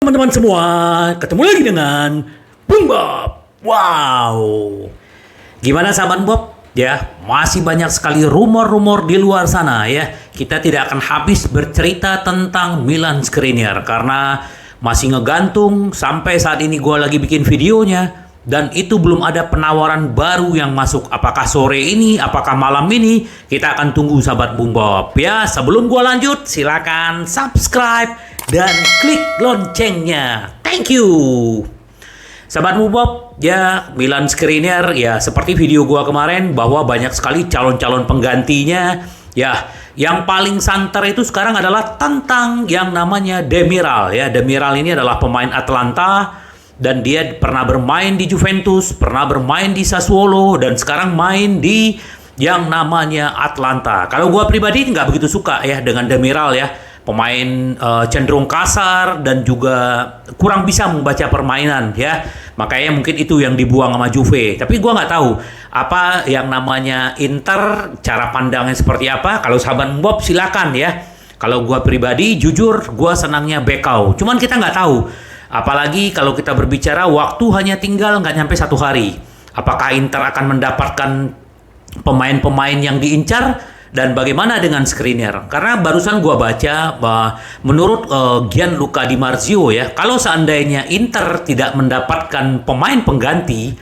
teman-teman semua, ketemu lagi dengan Bung Bob. Wow, gimana sahabat Bob? Ya, masih banyak sekali rumor-rumor di luar sana ya. Kita tidak akan habis bercerita tentang Milan Skriniar karena masih ngegantung sampai saat ini gue lagi bikin videonya. Dan itu belum ada penawaran baru yang masuk. Apakah sore ini, apakah malam ini? Kita akan tunggu sahabat Bung Bob. Ya, sebelum gue lanjut, silakan subscribe dan klik loncengnya. Thank you. Sahabat Bung Bob, ya Milan Skriniar ya seperti video gue kemarin bahwa banyak sekali calon-calon penggantinya. Ya, yang paling santer itu sekarang adalah tentang yang namanya Demiral. Ya, Demiral ini adalah pemain Atalanta. Dan dia pernah bermain di Juventus, pernah bermain di Sassuolo, dan sekarang main di yang namanya Atalanta. Kalau gue pribadi nggak begitu suka ya dengan Demiral ya. Pemain cenderung kasar dan juga kurang bisa membaca permainan ya. Makanya mungkin itu yang dibuang sama Juve. Tapi gue nggak tahu apa yang namanya Inter, cara pandangnya seperti apa. Kalau sahabat Bob silakan ya. Kalau gue pribadi jujur gue senangnya Bekau. Cuman kita nggak tahu. Apalagi kalau kita berbicara waktu hanya tinggal nggak nyampe 1 hari. Apakah Inter akan mendapatkan pemain-pemain yang diincar dan bagaimana dengan Skriniar? Karena barusan gua baca bahwa menurut Gianluca Di Marzio ya, kalau seandainya Inter tidak mendapatkan pemain pengganti,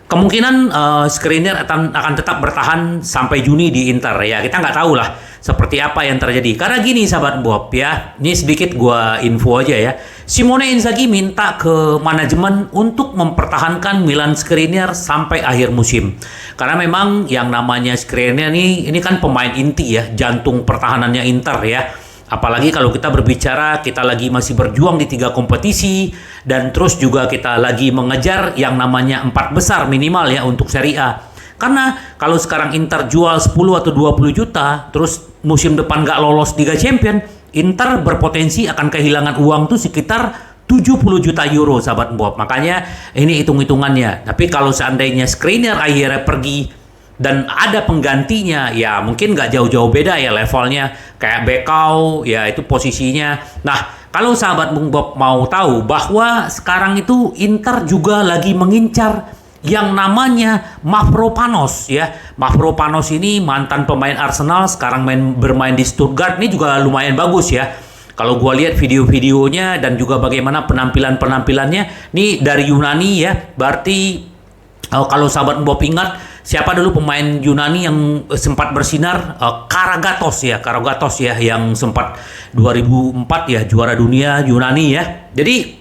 kemungkinan Skriniar akan tetap bertahan sampai Juni di Inter ya. Kita nggak tahu lah seperti apa yang terjadi. Karena gini sahabat Bob ya, ini sedikit gua info aja ya. Simone Inzaghi minta ke manajemen untuk mempertahankan Milan Skriniar sampai akhir musim. Karena memang yang namanya Skriniar ini kan pemain inti ya, jantung pertahanannya Inter ya. Apalagi kalau kita berbicara kita lagi masih berjuang di 3 kompetisi dan terus juga kita lagi mengejar yang namanya 4 besar minimal ya untuk Serie A. Karena kalau sekarang Inter jual 10 atau 20 juta, terus musim depan nggak lolos Liga Champions, Inter berpotensi akan kehilangan uang tuh sekitar 70 juta euro sahabat Bob. Makanya ini hitung-hitungannya. Tapi kalau seandainya Skriniar akhirnya pergi dan ada penggantinya, ya mungkin nggak jauh-jauh beda ya levelnya. Kayak Bekau, ya itu posisinya. Nah, kalau sahabat Bung Bob mau tahu bahwa sekarang itu Inter juga lagi mengincar yang namanya Mavropanos ya. Mavropanos ini mantan pemain Arsenal, sekarang bermain di Stuttgart. Ini juga lumayan bagus ya. Kalau gue lihat video-videonya dan juga bagaimana penampilannya, ini dari Yunani ya. Berarti kalau sahabat Bob ingat siapa dulu pemain Yunani yang sempat bersinar? Karagatos ya, yang sempat 2004 ya juara dunia Yunani ya. Jadi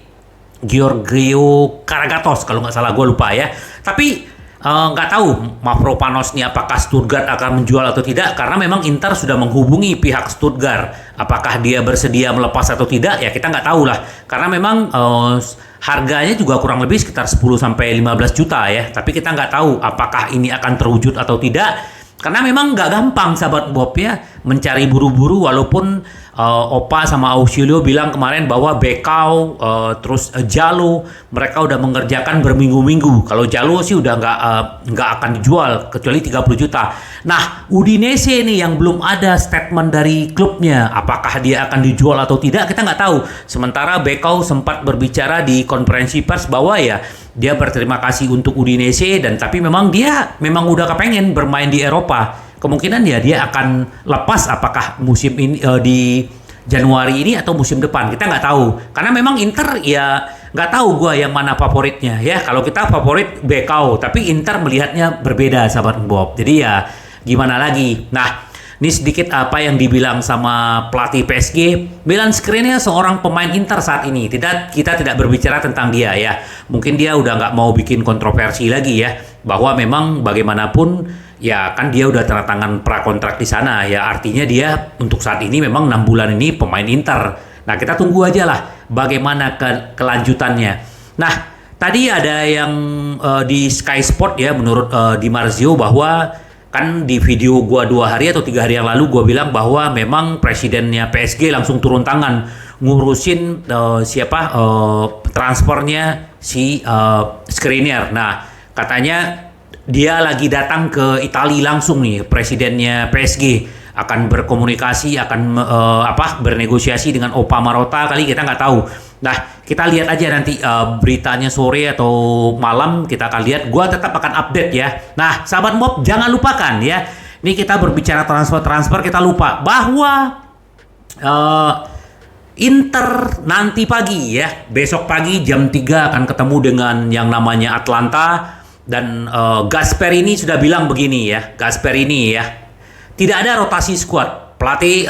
Giorgio Karagatos kalau nggak salah, gue lupa ya. Tapi nggak tahu Mavropanos ini apakah Stuttgart akan menjual atau tidak, karena memang Inter sudah menghubungi pihak Stuttgart. Apakah dia bersedia melepas atau tidak ya kita nggak tahu lah. Karena memang harganya juga kurang lebih sekitar 10-15 juta ya. Tapi kita nggak tahu apakah ini akan terwujud atau tidak. Karena memang nggak gampang sahabat Bob ya mencari buru-buru, walaupun Opa sama Ausilio bilang kemarin bahwa Bekau terus Jalo mereka udah mengerjakan berminggu-minggu. Kalau Jalo sih udah nggak akan dijual kecuali 30 juta. Nah, Udinese nih yang belum ada statement dari klubnya apakah dia akan dijual atau tidak kita nggak tahu. Sementara Bekau sempat berbicara di konferensi pers bahwa ya dia berterima kasih untuk Udinese dan tapi memang dia udah kepengen bermain di Eropa. Kemungkinan ya dia akan lepas apakah musim ini di Januari ini atau musim depan kita nggak tahu. Karena memang Inter ya nggak tahu gue yang mana favoritnya ya. Kalau kita favorit Bekau, tapi Inter melihatnya berbeda sahabat Bob. Jadi ya gimana lagi. Nah, ini sedikit apa yang dibilang sama pelatih PSG. Milan Skriniar seorang pemain Inter saat ini. Kita tidak berbicara tentang dia ya. Mungkin dia udah nggak mau bikin kontroversi lagi ya. Bahwa memang bagaimanapun ya kan dia udah tanda tangan prakontrak di sana ya. Artinya dia untuk saat ini memang 6 bulan ini pemain Inter. Nah, kita tunggu aja lah bagaimana kelanjutannya. Nah, tadi ada yang di Sky Sport ya menurut Di Marzio bahwa kan di video gua 2 hari atau 3 hari yang lalu gua bilang bahwa memang presidennya PSG langsung turun tangan ngurusin transfernya si Skriniar. Nah, katanya dia lagi datang ke Italia langsung nih presidennya PSG akan berkomunikasi, akan bernegosiasi dengan Opa Marota kali, kita nggak tahu. Nah, kita lihat aja nanti beritanya sore atau malam, kita akan lihat. Gua tetap akan update ya. Nah, sahabat Bob, jangan lupakan ya. Ini kita berbicara transfer, kita lupa bahwa Inter nanti pagi ya, besok pagi jam 3 akan ketemu dengan yang namanya Atlanta. Dan Gasperini sudah bilang begini ya, Gasperini ya, tidak ada rotasi skuad. Pelatih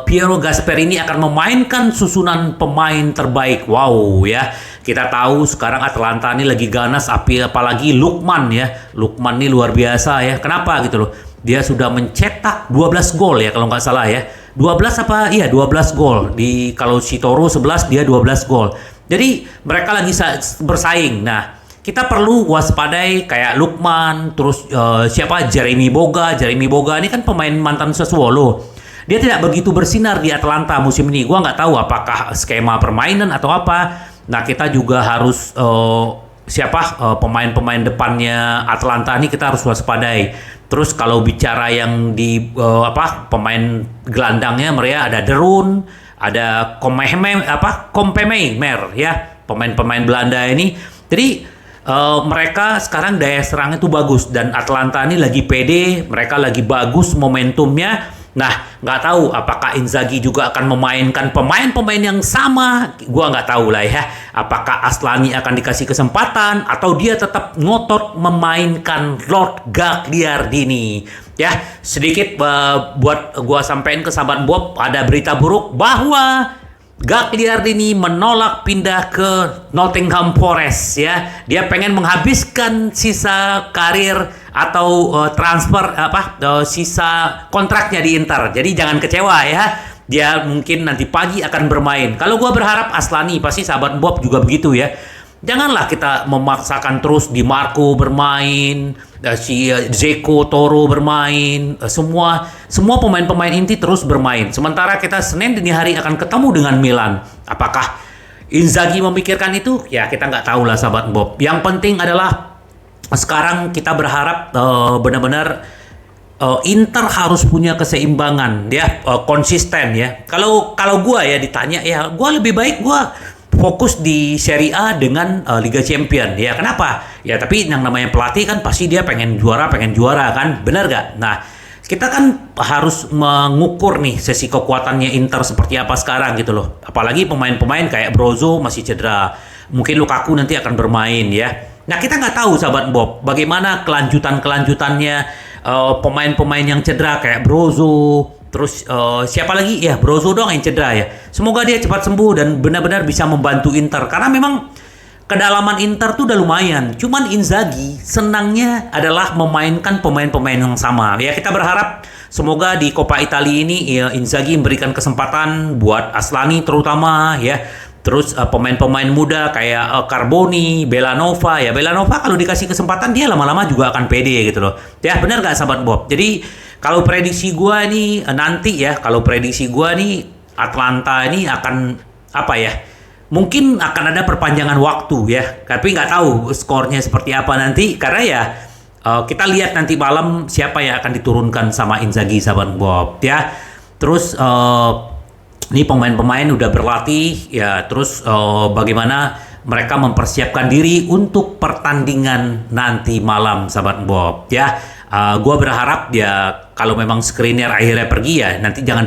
Piero Gasperini akan memainkan susunan pemain terbaik. Wow ya, kita tahu sekarang Atlanta ini lagi ganas, apalagi Lukman ya. Lukman ini luar biasa ya. Kenapa gitu loh? Dia sudah mencetak 12 gol ya kalau nggak salah ya. 12 apa? Iya 12 gol. Kalau si Toro 11, dia 12 gol. Jadi mereka lagi bersaing. Nah, kita perlu waspadai kayak Lukman, terus Jeremy Boga. Jeremy Boga ini kan pemain mantan Sassuolo. Dia tidak begitu bersinar di Atlanta musim ini. Gua nggak tahu apakah skema permainan atau apa. Nah, kita juga harus pemain-pemain depannya Atlanta ini kita harus waspadai. Terus kalau bicara yang di pemain gelandangnya, mereka ada Derun, ada Kompemer ya, pemain-pemain Belanda ini. Jadi mereka sekarang daya serang itu bagus dan Atlanta ini lagi pede, mereka lagi bagus momentumnya. Nah, nggak tahu apakah Inzaghi juga akan memainkan pemain-pemain yang sama. Gua nggak tahu lah ya. Apakah Aslani akan dikasih kesempatan atau dia tetap ngotot memainkan Lord Gagliardini. Ya, sedikit buat gua sampein ke sahabat Bob, ada berita buruk bahwa Gagliardini menolak pindah ke Nottingham Forest ya. Dia pengen menghabiskan sisa karir atau sisa kontraknya di Inter. Jadi jangan kecewa ya. Dia mungkin nanti pagi akan bermain. Kalau gua berharap Aslani, pasti sahabat Bob juga begitu ya. Janganlah kita memaksakan terus Di Marco bermain, si Zeko, Toro bermain, semua pemain-pemain inti terus bermain. Sementara kita Senin dini hari akan ketemu dengan Milan. Apakah Inzaghi memikirkan itu? Ya kita nggak tahu lah sahabat Bob. Yang penting adalah sekarang kita berharap benar-benar Inter harus punya keseimbangan, ya konsisten ya. Kalau gue ya ditanya ya, gue lebih baik gue fokus di Serie A dengan Liga Champion ya. Kenapa? Ya tapi yang namanya pelatih kan pasti dia pengen juara kan, benar gak? Nah kita kan harus mengukur nih sesi kekuatannya Inter seperti apa sekarang gitu loh. Apalagi pemain-pemain kayak Brozo masih cedera, mungkin Lukaku nanti akan bermain ya. Nah kita nggak tahu sahabat Bob bagaimana kelanjutannya pemain-pemain yang cedera kayak Brozo. Terus siapa lagi? Ya Brozo doang yang cedera ya. Semoga dia cepat sembuh dan benar-benar bisa membantu Inter. Karena memang kedalaman Inter tuh udah lumayan. Cuman Inzaghi senangnya adalah memainkan pemain-pemain yang sama. Ya kita berharap semoga di Coppa Italia ini ya, Inzaghi memberikan kesempatan buat Aslani terutama ya. Terus pemain-pemain muda kayak Carboni, Bellanova. Ya Bellanova kalau dikasih kesempatan dia lama-lama juga akan pede gitu loh. Ya benar gak sahabat Bob? Jadi kalau prediksi gue nih nanti ya, Atlanta ini akan mungkin akan ada perpanjangan waktu ya. Tapi nggak tahu skornya seperti apa nanti karena ya kita lihat nanti malam siapa yang akan diturunkan sama Inzaghi sahabat Bob ya. Terus ini pemain-pemain udah berlatih ya. Terus bagaimana mereka mempersiapkan diri untuk pertandingan nanti malam sahabat Bob ya. Gue berharap ya kalau memang Skriniar akhirnya pergi ya nanti jangan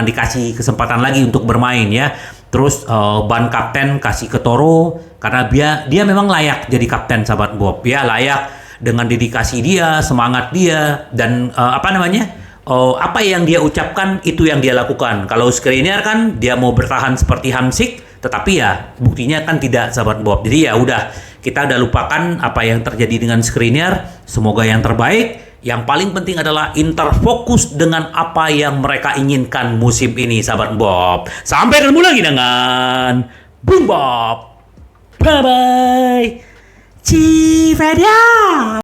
dikasih kesempatan lagi untuk bermain ya. Terus ban kapten kasih ke Toro karena dia memang layak jadi kapten sahabat Bob ya, layak dengan dedikasi dia, semangat dia dan apa yang dia ucapkan itu yang dia lakukan. Kalau Skriniar kan dia mau bertahan seperti Hamsik tetapi ya buktinya kan tidak sahabat Bob. Jadi ya udah kita udah lupakan apa yang terjadi dengan Skriniar. Semoga yang terbaik. Yang paling penting adalah Inter fokus dengan apa yang mereka inginkan musim ini sahabat Bob. Sampai ketemu lagi dengan Boom Bob. Bye bye. Civeria.